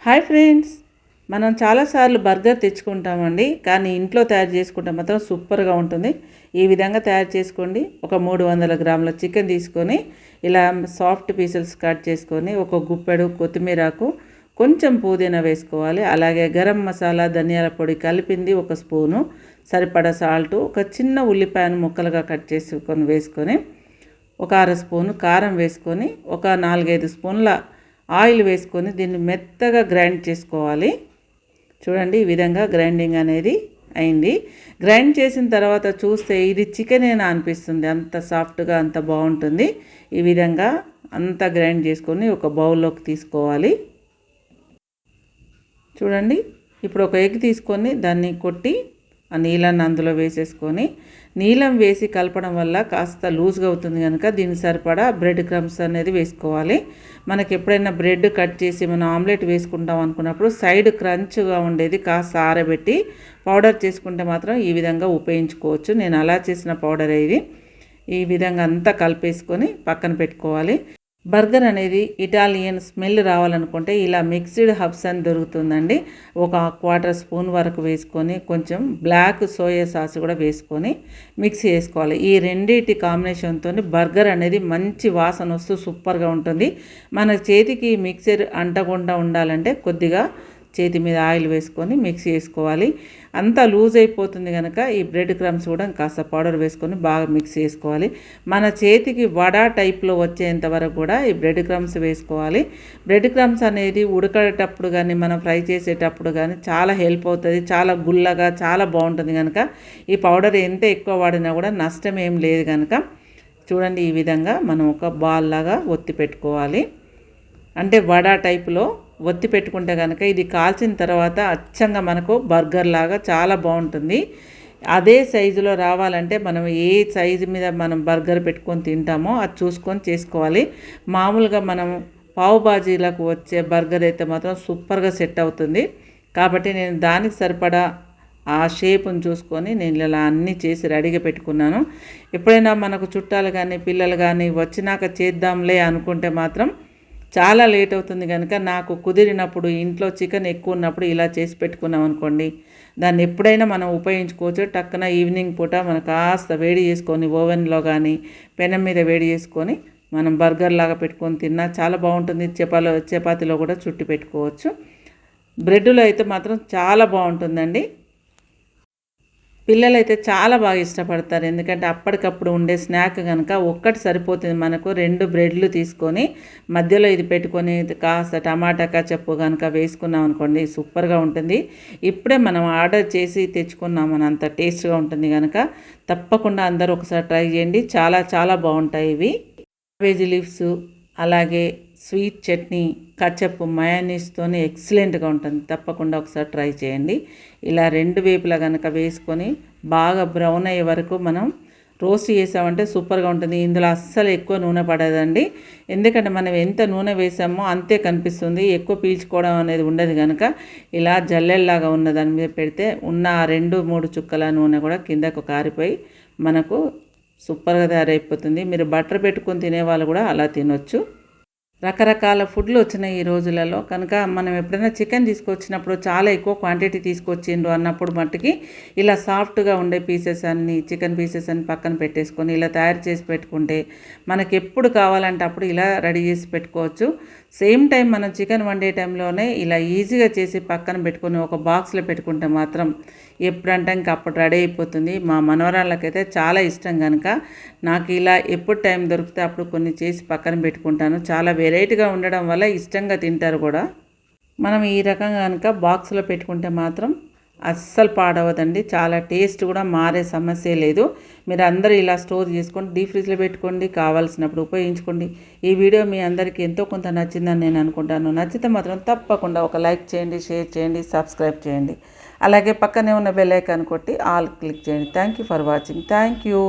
Hi friends, మనం చాలాసార్లు burger తెచ్చుకుంటామండి. కానీ ఇంట్లో తయారు చేసుకుంటే మాత్రం సూపర్గా ఉంటుంది. ఈ విధంగా తయారు చేసుకోండి. ఒక 300 గ్రాముల చికెన్ తీసుకొని ఇలా సాఫ్ట్ పీసెస్ కట్ చేసుకొని ఒక గుప్పెడు కొత్తిమీరకు, కొంచెం పుదీనా వేసుకోవాలి. అలాగే గరం మసాలా, ధనియాల పొడి కలిపింది ఒక స్పూను, సరిపడా సాల్టు, ఒక చిన్న ఉల్లిపాయను ముక్కలుగా కట్ చేసుకొని వేసుకొని, ఒక అర స్పూను కారం వేసుకొని, ఒక 4-5 స్పూన్ల ఆయిల్ వేసుకొని దీన్ని మెత్తగా గ్రైండ్ చేసుకోవాలి. చూడండి, ఈ విధంగా గ్రైండింగ్ అనేది అయింది. గ్రైండ్ చేసిన తర్వాత చూస్తే ఇది చికెనేనా అనిపిస్తుంది, అంత సాఫ్ట్గా అంత బాగుంటుంది. ఈ విధంగా అంతా గ్రైండ్ చేసుకొని ఒక బౌల్లోకి తీసుకోవాలి. చూడండి, ఇప్పుడు ఒక ఎగ్ తీసుకొని దాన్ని కొట్టి ఆ నీళ్ళని అందులో వేసేసుకొని, నీలం వేసి కలపడం వల్ల కాస్త లూజ్గా అవుతుంది కనుక దీనికి సరిపడా బ్రెడ్ క్రమ్స్ అనేది వేసుకోవాలి. మనకి ఎప్పుడైనా బ్రెడ్ కట్ చేసి మనం ఆమ్లెట్ వేసుకుంటాం అనుకున్నప్పుడు సైడ్ క్రంచ్గా ఉండేది కాస్త ఆరబెట్టి పౌడర్ చేసుకుంటే మాత్రం ఈ విధంగా ఉపయోగించుకోవచ్చు. నేను అలా చేసిన పౌడర్ ఇది. ఈ విధంగా అంతా కలిపేసుకొని పక్కన పెట్టుకోవాలి. బర్గర్ అనేది ఇటాలియన్ స్మెల్ రావాలనుకుంటే ఇలా మిక్స్డ్ హబ్స్ అని దొరుకుతుందండి. ఒక 1/4 స్పూన్ వరకు వేసుకొని కొంచెం బ్లాక్ సోయా సాస్ కూడా వేసుకొని మిక్స్ చేసుకోవాలి. ఈ రెండింటి కాంబినేషన్తో బర్గర్ అనేది మంచి వాసన వస్తూ సూపర్గా ఉంటుంది. మన చేతికి మిక్సర్ అంటకుండా ఉండాలంటే కొద్దిగా చేతి మీద ఆయిల్ వేసుకొని మిక్స్ చేసుకోవాలి. అంతా లూజ్ అయిపోతుంది కనుక ఈ బ్రెడ్ క్రమ్స్ కూడా కాస్త పౌడర్ వేసుకొని బాగా మిక్స్ చేసుకోవాలి. మన చేతికి వడ టైప్లో వచ్చేంత వరకు కూడా ఈ బ్రెడ్ క్రమ్స్ వేసుకోవాలి. బ్రెడ్ క్రమ్స్ అనేది ఉడకేటప్పుడు కానీ మనం ఫ్రై చేసేటప్పుడు కానీ చాలా హెల్ప్ అవుతుంది. చాలా గుల్లగా చాలా బాగుంటుంది కనుక ఈ పౌడర్ ఎంత ఎక్కువ వాడినా కూడా నష్టం ఏం లేదు కనుక చూడండి, ఈ విధంగా మనం ఒక బాల్ లాగా ఒత్తి పెట్టుకోవాలి. అంటే వడ టైపులో ఒత్తి పెట్టుకుంటే కనుక ఇది కాల్చిన తర్వాత అచ్చంగా మనకు బర్గర్ లాగా చాలా బాగుంటుంది. అదే సైజులో రావాలంటే మనం ఏ సైజు మీద మనం బర్గర్ పెట్టుకొని తింటామో అది చూసుకొని చేసుకోవాలి. మామూలుగా మనం పావు బాజీలకు వచ్చే బర్గర్ అయితే మాత్రం సూపర్గా సెట్ అవుతుంది. కాబట్టి నేను దానికి సరిపడా ఆ షేప్ని చూసుకొని నేను ఇలా అన్నీ చేసి రెడీగా పెట్టుకున్నాను. ఎప్పుడైనా మనకు చుట్టాలు కానీ పిల్లలు కానీ వచ్చినాక చేద్దాంలే అనుకుంటే మాత్రం చాలా లేట్ అవుతుంది కనుక నాకు కుదిరినప్పుడు ఇంట్లో చికెన్ ఎక్కువ ఉన్నప్పుడు ఇలా చేసి పెట్టుకున్నాం అనుకోండి, దాన్ని ఎప్పుడైనా మనం ఉపయోగించుకోవచ్చు. టక్కున ఈవినింగ్ పూట మనం కాస్త వేడి చేసుకొని ఓవెన్లో కానీ పెనం మీద వేడి చేసుకొని మనం బర్గర్ లాగా పెట్టుకొని తిన్నా చాలా బాగుంటుంది. చపాతీలో కూడా చుట్టి పెట్టుకోవచ్చు. బ్రెడ్లో అయితే మాత్రం చాలా బాగుంటుందండి. పిల్లలైతే చాలా బాగా ఇష్టపడతారు. ఎందుకంటే అప్పటికప్పుడు ఉండే స్నాక్ కనుక ఒక్కటి సరిపోతుంది. మనకు 2 బ్రెడ్లు తీసుకొని మధ్యలో ఇది పెట్టుకొని కాస్త టమాటా కచప్పు కనుక వేసుకున్నాం అనుకోండి, సూపర్గా ఉంటుంది. ఇప్పుడే మనం ఆర్డర్ చేసి తెచ్చుకున్నామని అంత టేస్ట్గా ఉంటుంది కనుక తప్పకుండా అందరూ ఒకసారి ట్రై చేయండి. చాలా చాలా బాగుంటాయి ఇవి. క్యాబేజీ లీవ్స్, అలాగే స్వీట్ చట్నీ, కచప్, మయోనీస్తోనే ఎక్సలెంట్గా ఉంటుంది. తప్పకుండా ఒకసారి ట్రై చేయండి. ఇలా 2 వైపులా కనుక వేసుకొని బాగా బ్రౌన్ అయ్యే వరకు మనం రోస్ట్ చేసామంటే సూపర్గా ఉంటుంది. ఇందులో అస్సలు ఎక్కువ నూనె పడదండి. ఎందుకంటే మనం ఎంత నూనె వేసామో అంతే కనిపిస్తుంది. ఎక్కువ పీల్చుకోవడం అనేది ఉండదు కనుక ఇలా జల్లెల్లాగా ఉన్న దాని మీద పెడితే ఉన్న 2-3 చుక్కల నూనె కూడా కిందకు కారిపోయి మనకు సూపర్గా తయారైపోతుంది. మీరు బటర్ పెట్టుకొని తినేవాళ్ళు కూడా అలా తినొచ్చు. రకరకాల ఫుడ్లు వచ్చినాయి ఈ రోజులలో కనుక మనం ఎప్పుడైనా చికెన్ తీసుకొచ్చినప్పుడు చాలా ఎక్కువ క్వాంటిటీ తీసుకొచ్చిండ్రు అన్నప్పుడు మట్టుకి ఇలా సాఫ్ట్గా ఉండే పీసెస్ అన్నీ, చికెన్ పీసెస్ అన్ని పక్కన పెట్టేసుకొని ఇలా తయారు చేసి పెట్టుకుంటే మనకి ఎప్పుడు కావాలంటే అప్పుడు ఇలా రెడీ చేసి పెట్టుకోవచ్చు. సేమ్ టైం మనం చికెన్ వండే టైంలోనే ఇలా ఈజీగా చేసి పక్కన పెట్టుకొని ఒక బాక్స్లో పెట్టుకుంటే మాత్రం ఎప్పుడంటే ఇంకా అప్పుడు రెడీ అయిపోతుంది. మా మనవరాళ్ళకైతే చాలా ఇష్టం కనుక నాకు ఇలా ఎప్పుడు టైం దొరికితే అప్పుడు కొన్ని చేసి పక్కన పెట్టుకుంటాను. చాలా వెరైటీగా ఉండడం వల్ల ఇష్టంగా తింటారు కూడా. మనం ఈ రకంగా కనుక బాక్స్లో పెట్టుకుంటే మాత్రం అస్సలు పాడవదండి. చాలా టేస్ట్ కూడా మారే సమస్య లేదు. మీరు అందరూ ఇలా స్టోర్ చేసుకొని డీప్ ఫ్రిడ్జ్లో పెట్టుకోండి, కావాల్సినప్పుడు ఉపయోగించుకోండి. ఈ వీడియో మీ అందరికీ ఎంతో కొంత నచ్చిందని నేను అనుకుంటాను. నచ్చితే మాత్రం తప్పకుండా ఒక లైక్ చేయండి, షేర్ చేయండి, సబ్స్క్రైబ్ చేయండి. అలాగే పక్కనే ఉన్న బెల్ ఐకాన్ కొట్టి ఆల్ క్లిక్ చేయండి. Thank you for watching. Thank you.